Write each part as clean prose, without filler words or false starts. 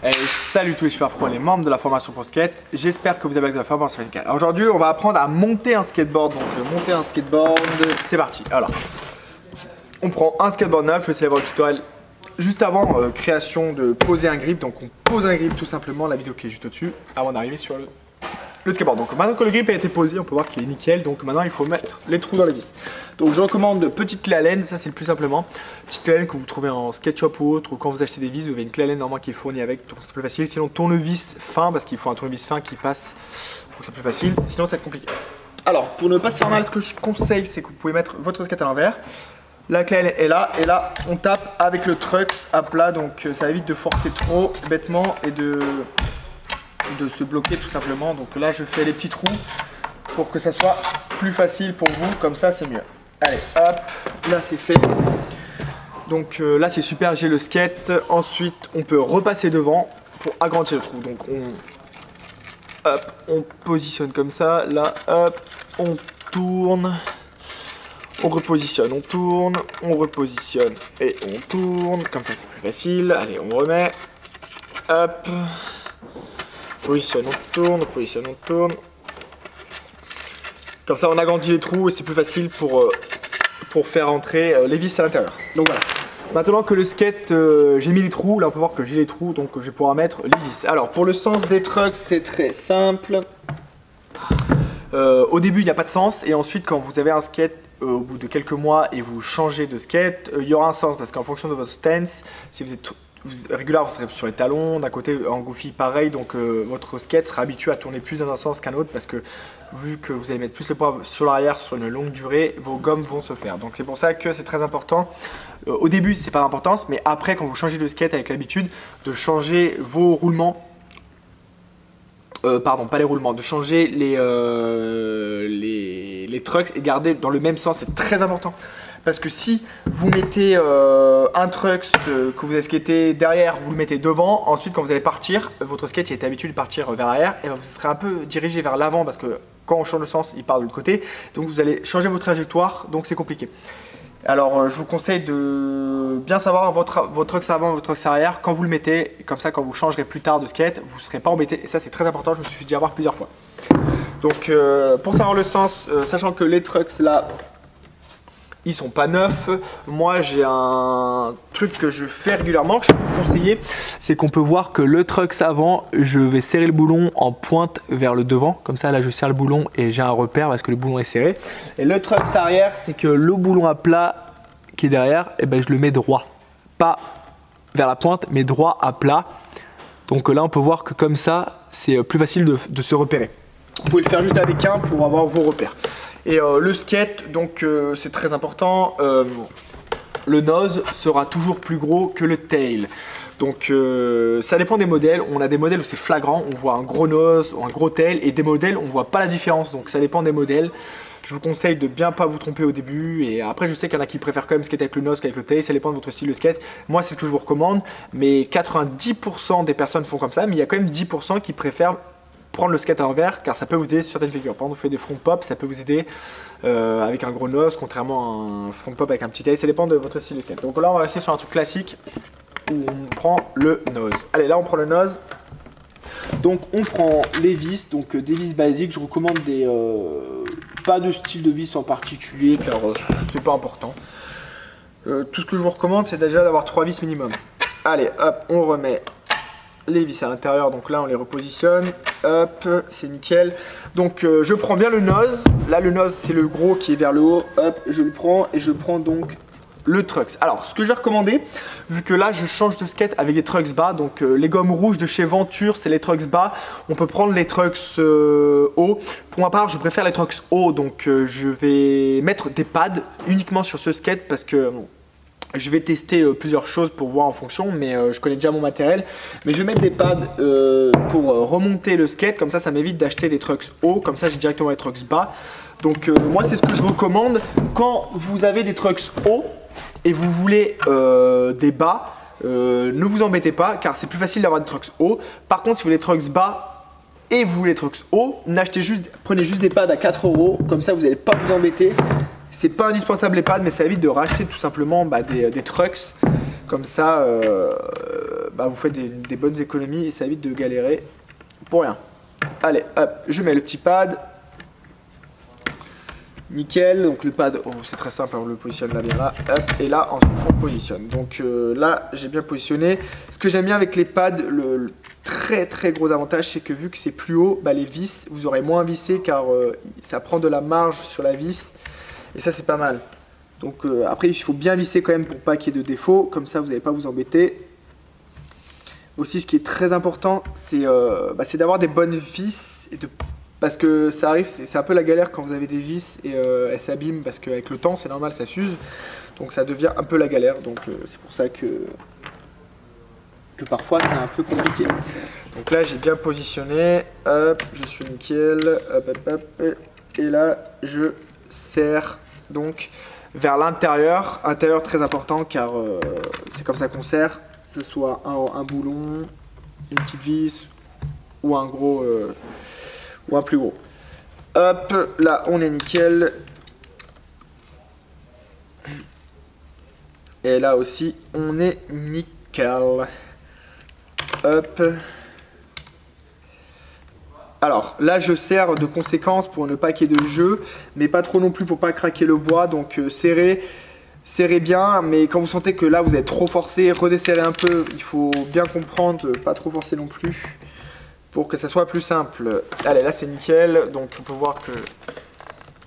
Et salut tous les super pros, les membres de la formation pour skate. J'espère que vous avez accès à la formation radicale. Aujourd'hui, on va apprendre à monter un skateboard. Donc, monter un skateboard, c'est parti. Alors, on prend un skateboard neuf. Je vais essayer d'avoir le tutoriel juste avant création de poser un grip. Donc, on pose un grip tout simplement, la vidéo qui est juste au-dessus, avant d'arriver sur le skateboard. Donc maintenant que le grip a été posé, on peut voir qu'il est nickel. Donc maintenant il faut mettre les trous dans les vis. Donc je recommande petite clé à laine, ça c'est le plus simplement. Petite clé à laine que vous trouvez en skate shop ou autre, ou quand vous achetez des vis, vous avez une clé à laine normalement qui est fournie avec, donc c'est plus facile. Sinon tournevis fin, parce qu'il faut un tournevis fin qui passe, donc c'est plus facile. Sinon ça va être compliqué. Alors pour ne pas se faire mal, ce que je conseille, c'est que vous pouvez mettre votre skate à l'envers. La clé à laine est là, et là on tape avec le truck à plat, donc ça évite de forcer trop bêtement et de se bloquer tout simplement. Donc là je fais les petits trous pour que ça soit plus facile pour vous, comme ça c'est mieux. Allez hop, là c'est fait. Donc là c'est super, j'ai le skate. Ensuite on peut repasser devant pour agrandir le trou. Donc on positionne comme ça, là hop, on tourne, on repositionne, on tourne, on repositionne et on tourne, comme ça c'est plus facile. Allez on remet, hop, positionne, on tourne, positionne, on tourne. Comme ça on agrandit les trous et c'est plus facile pour faire entrer les vis à l'intérieur. Donc voilà. Maintenant que le skate, j'ai mis les trous, là on peut voir que j'ai les trous, donc je vais pouvoir mettre les vis. Alors pour le sens des trucks, c'est très simple. Au début il n'y a pas de sens, et ensuite quand vous avez un skate, au bout de quelques mois et vous changez de skate, il y aura un sens, parce qu'en fonction de votre stance, si vous êtes régulier, vous serez sur les talons, d'un côté en goofy pareil, donc votre skate sera habitué à tourner plus dans un sens qu'un autre, parce que vu que vous allez mettre plus le poids sur l'arrière sur une longue durée, vos gommes vont se faire. Donc c'est pour ça que c'est très important. Au début c'est pas d'importance, mais après quand vous changez de skate, avec l'habitude de changer vos roulements, pardon, pas les roulements, de changer les trucks et garder dans le même sens, c'est très important. Parce que si vous mettez un truck que vous avez skaté derrière, vous le mettez devant, ensuite quand vous allez partir, votre skate est habitué de partir vers l'arrière, et vous serez un peu dirigé vers l'avant, parce que quand on change de sens, il part de l'autre côté, donc vous allez changer votre trajectoire, donc c'est compliqué. Alors je vous conseille de bien savoir votre truck avant, votre truck arrière, quand vous le mettez, comme ça quand vous changerez plus tard de skate, vous ne serez pas embêté, et ça c'est très important, je me suis fait déjà voir plusieurs fois. Donc pour savoir le sens, sachant que les trucks là, ils sont pas neufs, moi j'ai un truc que je fais régulièrement, que je peux vous conseiller, c'est qu'on peut voir que le trucks avant, je vais serrer le boulon en pointe vers le devant, comme ça là je serre le boulon et j'ai un repère parce que le boulon est serré. Et le trucks arrière, c'est que le boulon à plat qui est derrière, et ben je le mets droit, pas vers la pointe mais droit à plat. Donc là on peut voir que comme ça c'est plus facile de se repérer. Vous pouvez le faire juste avec un pour avoir vos repères. Et le skate, donc c'est très important, le nose sera toujours plus gros que le tail. Donc ça dépend des modèles. On a des modèles où c'est flagrant, on voit un gros nose ou un gros tail, et des modèles où on voit pas la différence. Donc ça dépend des modèles. Je vous conseille de bien pas vous tromper au début, et après je sais qu'il y en a qui préfèrent quand même skate avec le nose qu'avec le tail, ça dépend de votre style de skate. Moi c'est ce que je vous recommande, mais 90% des personnes font comme ça, mais il y a quand même 10% qui préfèrent prendre le skate à l'envers, car ça peut vous aider sur certaines figures. Par exemple, vous faites des front pop, ça peut vous aider avec un gros nose, contrairement à un front pop avec un petit tail, ça dépend de votre style de skate. Donc là on va rester sur un truc classique où on prend le nose. Allez, là on prend le nose. Donc on prend les vis, donc des vis basiques. Je recommande pas de style de vis en particulier, car c'est pas important. Tout ce que je vous recommande, c'est déjà d'avoir 3 vis minimum. Allez, hop, on remet les vis à l'intérieur, donc là on les repositionne, hop, c'est nickel. Donc je prends bien le nose, là le nose c'est le gros qui est vers le haut, hop, je le prends, et je prends donc le trucks. Alors ce que je vais recommander, vu que là je change de skate avec des trucks bas, donc les gommes rouges de chez Venture c'est les trucks bas, on peut prendre les trucks hauts. Pour ma part je préfère les trucks hauts, donc je vais mettre des pads uniquement sur ce skate, parce que je vais tester plusieurs choses pour voir en fonction, mais je connais déjà mon matériel. Mais je vais mettre des pads pour remonter le skate, comme ça m'évite d'acheter des trucks hauts, comme ça j'ai directement les trucks bas. Donc moi c'est ce que je recommande quand vous avez des trucks hauts et vous voulez des bas, ne vous embêtez pas, car c'est plus facile d'avoir des trucks hauts. Par contre si vous voulez des trucks bas et vous voulez des trucks hauts, prenez juste des pads à 4 €, comme ça vous n'allez pas vous embêter. C'est pas indispensable les pads, mais ça évite de racheter tout simplement des trucks. Comme ça, bah, vous faites des bonnes économies et ça évite de galérer pour rien. Allez, hop, je mets le petit pad. Nickel, donc le pad, oh, c'est très simple, on le positionne là, bien là, hop, et là ensuite on positionne. Donc là j'ai bien positionné. Ce que j'aime bien avec les pads, le très gros avantage, c'est que vu que c'est plus haut, bah, les vis, vous aurez moins vissé car ça prend de la marge sur la vis, et ça c'est pas mal. Donc après il faut bien visser quand même pour pas qu'il y ait de défauts, comme ça vous n'allez pas vous embêter. Aussi ce qui est très important, c'est d'avoir des bonnes vis et de... Parce que ça arrive, c'est un peu la galère quand vous avez des vis et elles s'abîment parce qu'avec le temps, c'est normal, ça s'use. Donc ça devient un peu la galère. Donc c'est pour ça que parfois c'est un peu compliqué. Donc là, j'ai bien positionné. Hop, je suis nickel. Hop, hop, hop. Et là, je serre donc vers l'intérieur. Intérieur très important car c'est comme ça qu'on serre. Que ce soit un boulon, une petite vis ou un gros... ou un plus gros. Hop, là on est nickel. Et là aussi on est nickel. Hop. Alors là je serre de conséquence pour ne pas qu'il y ait de jeu, mais pas trop non plus pour pas craquer le bois. Donc serrez bien, mais quand vous sentez que là vous êtes trop forcé, redesserrez un peu. Il faut bien comprendre, pas trop forcer non plus, pour que ça soit plus simple. Allez, là c'est nickel, donc on peut voir que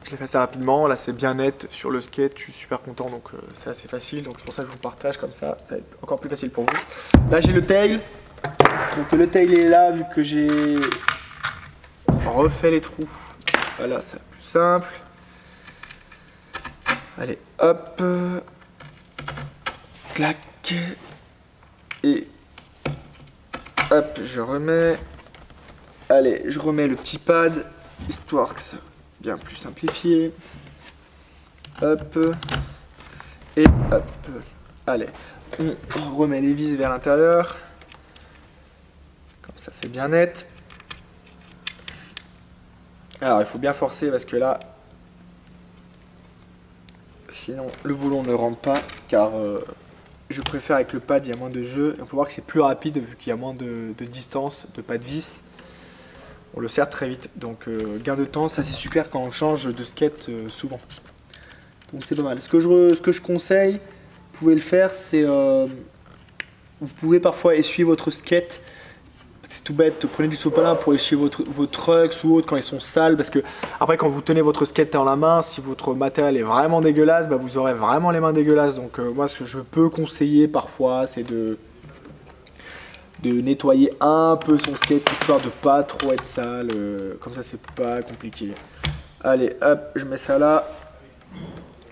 je l'ai fait assez rapidement. Là c'est bien net sur le skate, je suis super content, donc c'est assez facile. Donc c'est pour ça que je vous partage comme ça va être encore plus facile pour vous. Là j'ai le tail, donc le tail est là vu que j'ai refait les trous. Voilà, c'est plus simple. Allez, hop, clac, et hop, je remets. Allez, je remets le petit pad, histoire que ça soit bien plus simplifié. Hop. Et hop. Allez, on remet les vis vers l'intérieur. Comme ça, c'est bien net. Alors, il faut bien forcer parce que là, sinon le boulon ne rentre pas. Car je préfère avec le pad, il y a moins de jeu. On peut voir que c'est plus rapide vu qu'il y a moins de distance, de pas de vis. On le serre très vite, donc gain de temps, ça c'est super quand on change de skate souvent. Donc c'est pas mal. Ce que je conseille, vous pouvez le faire, c'est vous pouvez parfois essuyer votre skate. C'est tout bête, prenez du sopalin pour essuyer vos trucks ou autres quand ils sont sales, parce que après quand vous tenez votre skate dans la main, si votre matériel est vraiment dégueulasse, bah, vous aurez vraiment les mains dégueulasses. Donc moi ce que je peux conseiller parfois, c'est de nettoyer un peu son skate histoire de pas trop être sale, comme ça c'est pas compliqué. Allez hop, je mets ça là,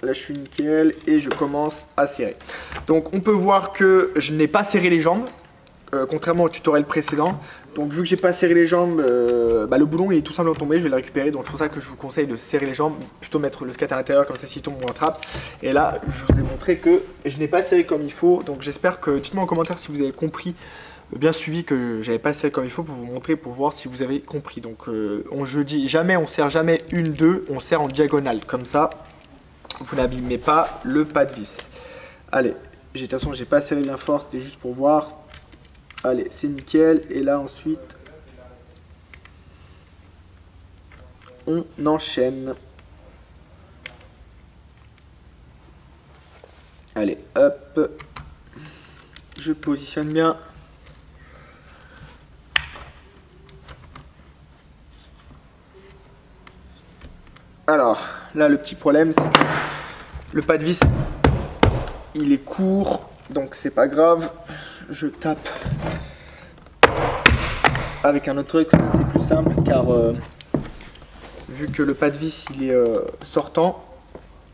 là je suis nickel et je commence à serrer. Donc on peut voir que je n'ai pas serré les jambes, contrairement au tutoriel précédent. Donc vu que j'ai pas serré les jambes, bah, le boulon il est tout simplement tombé, je vais le récupérer. Donc c'est pour ça que je vous conseille de serrer les jambes, plutôt mettre le skate à l'intérieur, comme ça s'il tombe on l'attrape. Et là je vous ai montré que je n'ai pas serré comme il faut, donc j'espère que, dites-moi en commentaire si vous avez compris, bien suivi, que j'avais pas serré comme il faut pour vous montrer, pour voir si vous avez compris. Donc je dis jamais, on serre jamais une, deux, on serre en diagonale, comme ça vous n'abîmez pas le pas de vis. Allez, de toute façon j'ai pas serré bien fort, c'était juste pour voir. Allez, c'est nickel. Et là ensuite on enchaîne. Allez, hop, je positionne bien. Alors, là, le petit problème, c'est que le pas de vis, il est court, donc c'est pas grave. Je tape avec un autre truc, c'est plus simple, car vu que le pas de vis, il est sortant,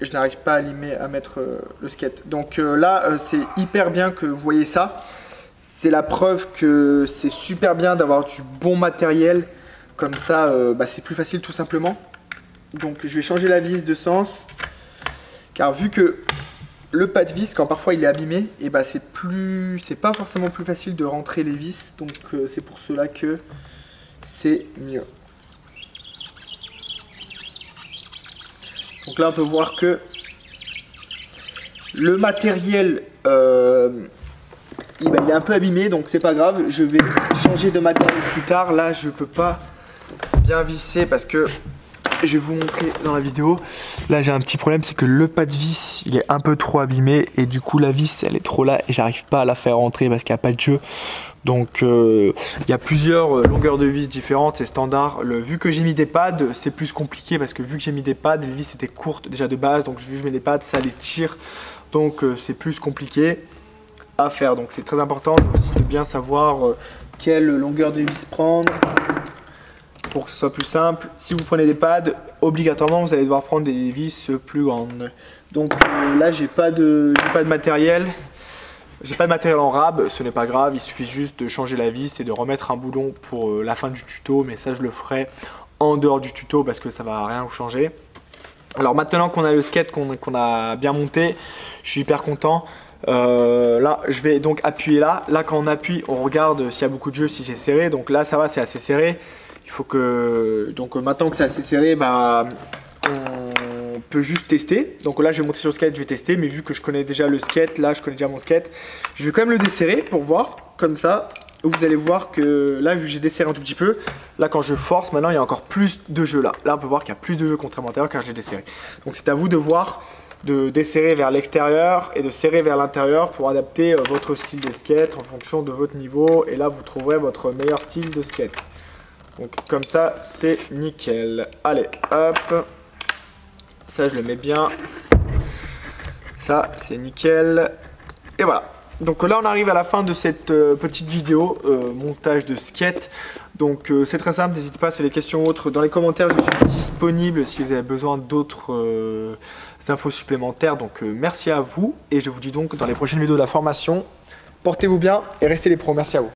je n'arrive pas à mettre le skate. Donc là, c'est hyper bien que vous voyez ça. C'est la preuve que c'est super bien d'avoir du bon matériel. Comme ça, bah, c'est plus facile tout simplement. Donc je vais changer la vis de sens, car vu que le pas de vis, quand parfois il est abîmé, et bah c'est pas forcément plus facile de rentrer les vis, donc c'est pour cela que c'est mieux. Donc là on peut voir que le matériel il est un peu abîmé, donc c'est pas grave. Je vais changer de matériel plus tard. Là, je peux pas bien visser parce que je vais vous montrer dans la vidéo. Là, j'ai un petit problème, c'est que le pas de vis, il est un peu trop abîmé et du coup, la vis, elle est trop là et j'arrive pas à la faire rentrer parce qu'il n'y a pas de jeu. Donc, il y a plusieurs longueurs de vis différentes, c'est standard. Vu que j'ai mis des pads, c'est plus compliqué parce que vu que j'ai mis des pads, les vis étaient courtes déjà de base, donc vu que je mets des pads, ça les tire. Donc, c'est plus compliqué à faire. Donc, c'est très important aussi de bien savoir quelle longueur de vis prendre pour que ce soit plus simple. Si vous prenez des pads, obligatoirement, vous allez devoir prendre des vis plus grandes. Donc, là, j'ai pas de matériel. J'ai pas de matériel en rab, ce n'est pas grave, il suffit juste de changer la vis et de remettre un boulon pour la fin du tuto, mais ça je le ferai en dehors du tuto parce que ça va rien vous changer. Alors maintenant qu'on a le skate qu'on a bien monté, je suis hyper content. Là je vais donc appuyer là, quand on appuie on regarde s'il y a beaucoup de jeu, si j'ai serré, donc là ça va, c'est assez serré. Il faut que, donc maintenant que c'est assez serré, bah on peut juste tester. Donc là je vais monter sur le skate, je vais tester, mais vu que je connais déjà le skate, là je connais déjà mon skate, je vais quand même le desserrer pour voir, comme ça. Vous allez voir que là, vu que j'ai desserré un tout petit peu, là quand je force, maintenant il y a encore plus de jeu là. Là on peut voir qu'il y a plus de jeu contrairement à l'intérieur car j'ai desserré. Donc c'est à vous de voir, de desserrer vers l'extérieur et de serrer vers l'intérieur pour adapter votre style de skate en fonction de votre niveau. Et là vous trouverez votre meilleur style de skate. Donc comme ça c'est nickel. Allez hop. Ça je le mets bien, ça c'est nickel, et voilà. Donc là on arrive à la fin de cette petite vidéo montage de skate. Donc c'est très simple, n'hésitez pas si vous avez des questions ou autres dans les commentaires, je suis disponible si vous avez besoin d'autres infos supplémentaires. Donc merci à vous et je vous dis donc dans les prochaines vidéos de la formation, portez-vous bien et restez les pros, merci à vous.